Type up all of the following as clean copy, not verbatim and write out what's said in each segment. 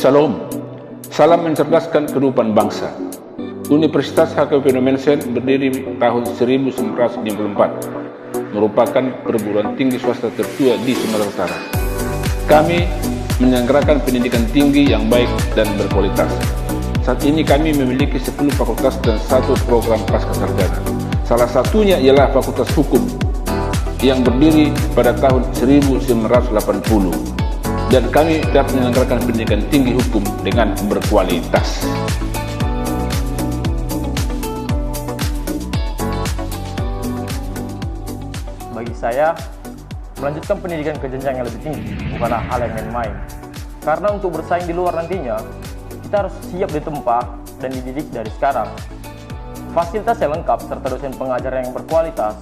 Shalom, salam mencerdaskan kehidupan bangsa. Universitas HKBP Nomensen berdiri tahun 1994, merupakan perguruan tinggi swasta tertua di Sumatera Utara. Kami menyelenggarakan pendidikan tinggi yang baik dan berkualitas. Saat ini kami memiliki 10 fakultas dan 1 program pascasarjana. Salah satunya ialah Fakultas Hukum yang berdiri pada tahun 1980. Dan kami dapat menyelenggarakan pendidikan tinggi hukum dengan berkualitas. Bagi saya, melanjutkan pendidikan ke jenjang yang lebih tinggi bukanlah hal yang main-main. Karena untuk bersaing di luar nantinya, kita harus siap ditempa dan dididik dari sekarang. Fasilitas yang lengkap serta dosen pengajar yang berkualitas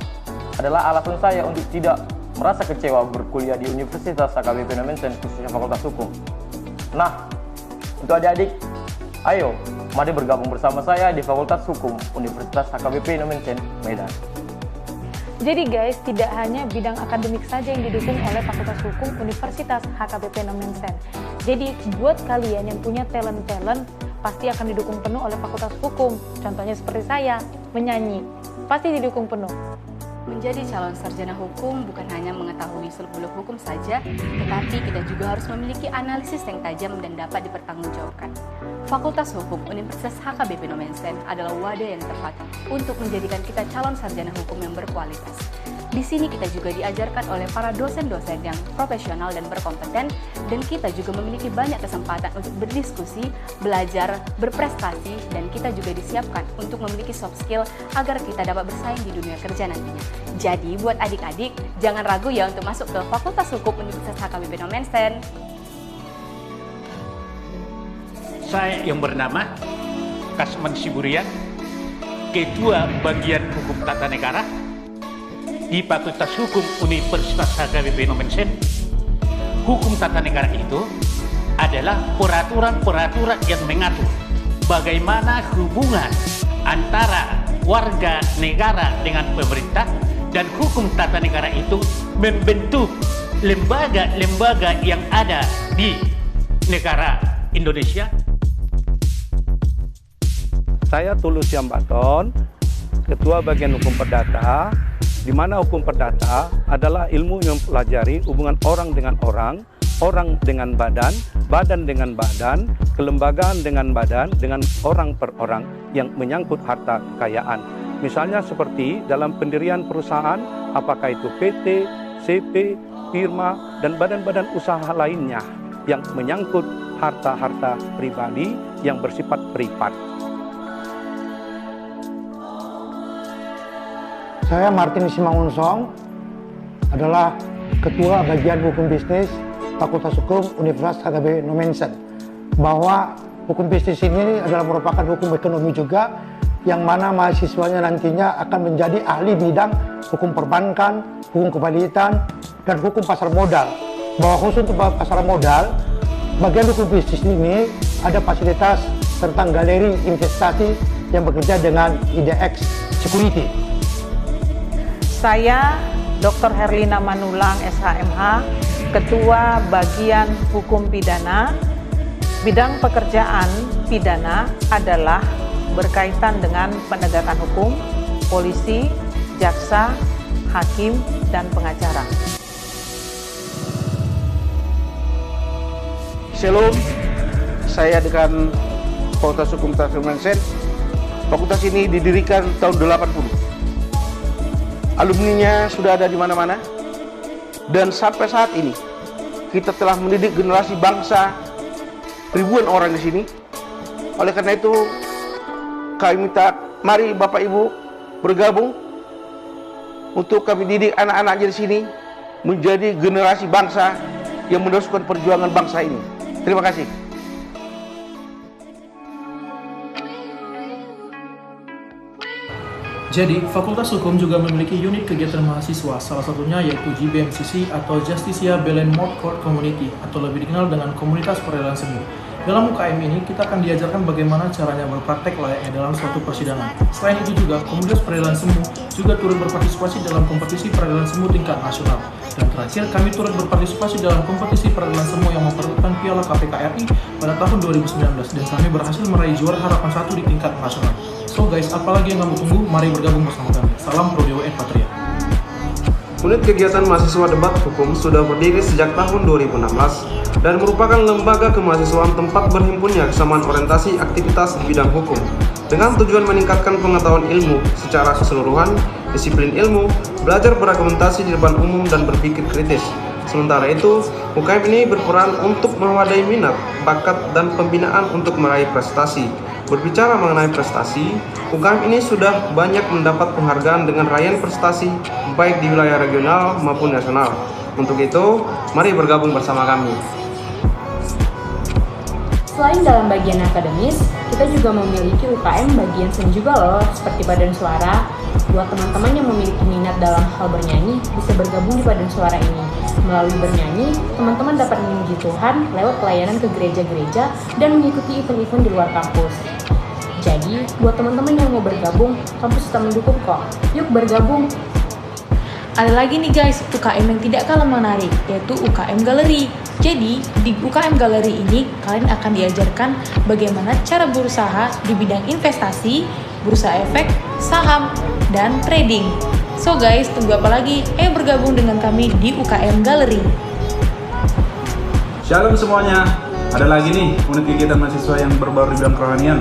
adalah alasan saya untuk tidak merasa kecewa berkuliah di Universitas HKBP Nomensen, khususnya Fakultas Hukum. Nah, untuk adik-adik, ayo, mari bergabung bersama saya di Fakultas Hukum Universitas HKBP Nomensen, Medan. Jadi guys, tidak hanya bidang akademik saja yang didukung oleh Fakultas Hukum Universitas HKBP Nomensen. Jadi buat kalian yang punya talent-talent, pasti akan didukung penuh oleh Fakultas Hukum. Contohnya seperti saya, menyanyi, pasti didukung penuh. Menjadi calon sarjana hukum bukan hanya mengetahui seluk-beluk hukum saja, tetapi kita juga harus memiliki analisis yang tajam dan dapat dipertanggungjawabkan. Fakultas Hukum Universitas HKBP Nomensen adalah wadah yang tepat untuk menjadikan kita calon sarjana hukum yang berkualitas. Di sini kita juga diajarkan oleh para dosen-dosen yang profesional dan berkompeten, dan kita juga memiliki banyak kesempatan untuk berdiskusi, belajar, berprestasi, dan kita juga disiapkan untuk memiliki soft skill agar kita dapat bersaing di dunia kerja nantinya. Jadi buat adik-adik, jangan ragu ya untuk masuk ke Fakultas Hukum Universitas HKBP Nomensen. Saya yang bernama Kasman Siburian, Ketua Bagian Hukum Tata Negara di Fakultas Hukum Universitas HKBP Nomensen. Hukum tata negara itu adalah peraturan-peraturan yang mengatur bagaimana hubungan antara warga negara dengan pemerintah, dan hukum tata negara itu membentuk lembaga-lembaga yang ada di negara Indonesia. Saya Tulus Yambaton, Ketua Bagian Hukum Perdata, di mana hukum perdata adalah ilmu yang mempelajari hubungan orang dengan orang, orang dengan badan, badan dengan badan, kelembagaan dengan badan, dengan orang per orang yang menyangkut harta kekayaan. Misalnya seperti dalam pendirian perusahaan, apakah itu PT, CP, firma, dan badan-badan usaha lainnya yang menyangkut harta-harta pribadi yang bersifat privat. Saya Martin Simangunsong, adalah Ketua Bagian Hukum Bisnis Fakultas Hukum Universitas HKBP Nomensen. Bahwa hukum bisnis ini adalah merupakan hukum ekonomi juga, yang mana mahasiswanya nantinya akan menjadi ahli bidang hukum perbankan, hukum kepemilikan, dan hukum pasar modal. Bahwa khusus untuk pasar modal, bagian hukum bisnis ini ada fasilitas tentang galeri investasi yang bekerja dengan IDX Security. Saya Dr. Herlina Manulang, SHMH, Ketua Bagian Hukum Pidana. Bidang pekerjaan pidana adalah berkaitan dengan penegakan hukum, polisi, jaksa, hakim, dan pengacara. Shalom, saya dengan Fakultas Hukum Nomensen. Fakultas ini didirikan tahun 80. Alumninya sudah ada di mana-mana, dan sampai saat ini kita telah mendidik generasi bangsa ribuan orang di sini. Oleh karena itu, kami minta mari Bapak Ibu bergabung untuk kami didik anak-anak di sini menjadi generasi bangsa yang meneruskan perjuangan bangsa ini. Terima kasih. Jadi, Fakultas Hukum juga memiliki unit kegiatan mahasiswa, salah satunya yaitu JBMCC atau Justicia Belen Mode Court Community, atau lebih dikenal dengan Komunitas Peradilan Semu. Dalam UKM ini, kita akan diajarkan bagaimana caranya berpraktek layaknya dalam suatu persidangan. Selain itu juga, Komunitas Peradilan Semu juga turut berpartisipasi dalam kompetisi peradilan semu tingkat nasional. Dan terakhir, kami turut berpartisipasi dalam kompetisi peradilan semu yang memperebutkan Piala KPK RI pada tahun 2019 dan kami berhasil meraih juara harapan 1 di tingkat nasional. So guys, apalagi yang kamu tunggu? Mari bergabung bersama kami. Salam Prodi UN Patria. Unit kegiatan mahasiswa debat hukum sudah berdiri sejak tahun 2016 dan merupakan lembaga kemahasiswaan tempat berhimpunnya kesamaan orientasi aktivitas di bidang hukum dengan tujuan meningkatkan pengetahuan ilmu secara keseluruhan, disiplin ilmu, belajar berargumentasi di depan umum dan berpikir kritis. Sementara itu, UKM ini berperan untuk mewadai minat, bakat, dan pembinaan untuk meraih prestasi. Berbicara mengenai prestasi, UKM ini sudah banyak mendapat penghargaan dengan raihan prestasi baik di wilayah regional maupun nasional. Untuk itu, mari bergabung bersama kami. Selain dalam bagian akademis, kita juga memiliki UKM bagian seni juga loh, seperti paduan suara. Buat teman-teman yang memiliki minat dalam hal bernyanyi, bisa bergabung di paduan suara ini. Melalui bernyanyi, teman-teman dapat memuji Tuhan lewat pelayanan ke gereja-gereja dan mengikuti event-event di luar kampus. Jadi, buat teman-teman yang mau bergabung, kampus tetap mendukung kok. Yuk bergabung! Ada lagi nih guys, UKM yang tidak kalah menarik, yaitu UKM Galeri. Jadi, di UKM Galeri ini, kalian akan diajarkan bagaimana cara berusaha di bidang investasi, bursa efek, saham, dan trading. So guys, tunggu apa lagi? Ayo bergabung dengan kami di UKM Galeri. Shalom semuanya, ada lagi nih unit kegiatan mahasiswa yang berbaur di bidang kerohanian.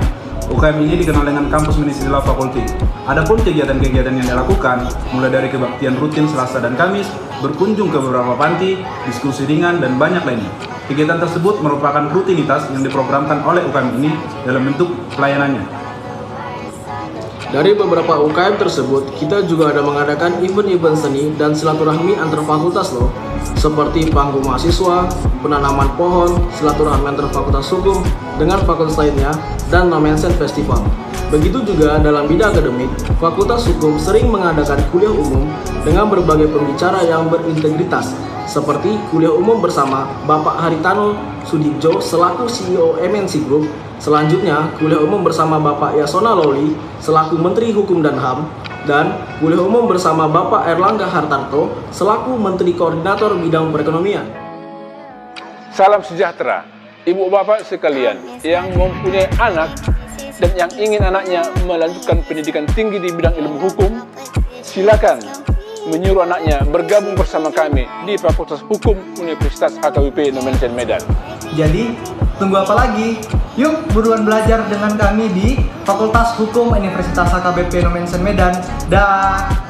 UKM ini dikenal dengan kampus Ministry Law Faculty. Adapun kegiatan-kegiatan yang dilakukan, mulai dari kebaktian rutin Selasa dan Kamis, berkunjung ke beberapa panti, diskusi ringan, dan banyak lainnya. Kegiatan tersebut merupakan rutinitas yang diprogramkan oleh UKM ini dalam bentuk pelayanannya. Dari beberapa UKM tersebut, kita juga ada mengadakan event-event seni dan silaturahmi antar fakultas loh, seperti panggung mahasiswa, penanaman pohon, silaturahmi antar fakultas hukum dengan fakultas lainnya, dan Nomensen Festival. Begitu juga dalam bidang akademik, Fakultas Hukum sering mengadakan kuliah umum dengan berbagai pembicara yang berintegritas, seperti kuliah umum bersama Bapak Haritano Sudibjo selaku CEO MNC Group. Selanjutnya, kuliah umum bersama Bapak Yasona Lawli selaku Menteri Hukum dan HAM, dan kuliah umum bersama Bapak Erlangga Hartarto selaku Menteri Koordinator Bidang Perekonomian. Salam sejahtera, ibu bapak sekalian yang mempunyai anak dan yang ingin anaknya melanjutkan pendidikan tinggi di bidang ilmu hukum, silakan menyuruh anaknya bergabung bersama kami di Fakultas Hukum Universitas HKBP Nomensen Medan. Jadi, tunggu apa lagi? Yuk buruan belajar dengan kami di Fakultas Hukum Universitas HKBP Nomensen Medan. Dah.